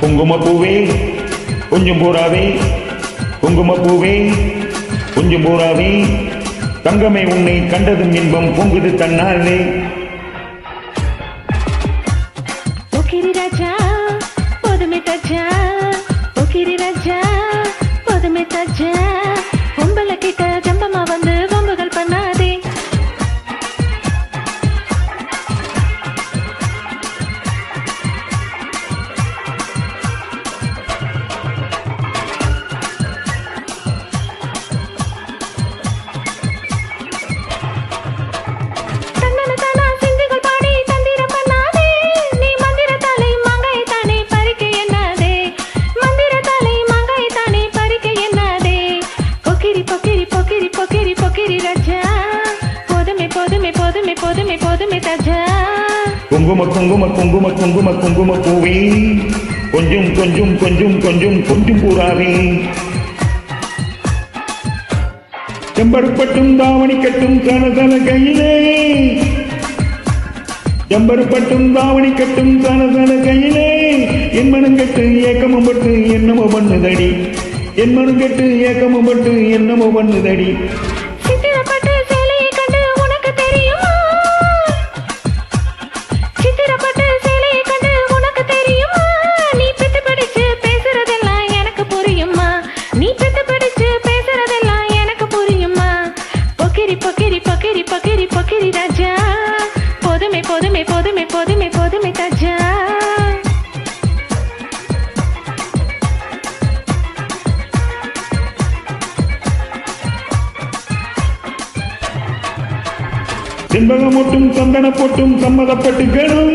குங்குமப்பூவே கொஞ்சம் பூராவே, குங்குமப்பூவே கொஞ்சம் பூராவே, தங்கமே உன்னை கண்டதும் இன்பம் பொங்குது தன்னாலே. போக்கிரி ராஜா போதுமே தாஜா, போக்கிரி ராஜா போதுமே தாஜா, பொம்பளை கிட்ட ஜம்பமா வந்து வம்புகள் பண்ணாதே. குங்கும குங்கும குங்கும குங்கும குங்கும பூவே கொஞ்சம் கொஞ்சம் கொஞ்சம் கொஞ்சம் கொஞ்சம் பூராவே, செம்பருப்பட்டும் தாவணி கட்டும் சனசன கையிலே, செம்பருப்பட்டும் தாவணி கட்டும் சனசன கையிலே, என் மனம் கட்டு ஏக்கமும் பட்டு என்னமோ பண்ணுதடி, என் மனம் கட்டு ஏக்கமும் பட்டு என்னமோ பண்ணுதடி. போதுமே தாஜா. செண்பகம் ஒட்டும் சந்தன போட்டும் சம்மதப்பட்டுக்கணும்,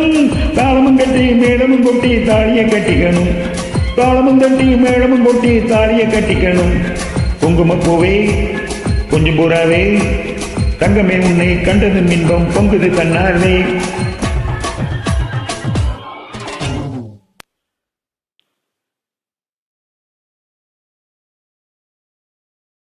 தாளமும் கட்டி மேளமும் கொட்டி தாலியை கட்டிக்கணும், தாளமும் தட்டி மேளமும் கொட்டி தாலியை கட்டிக்கணும். குங்குமப்பூவே கொஞ்சம் பூராவே, தங்கமே உன்னை கண்டதும் இன்பம் பொங்குது தன்னாலே.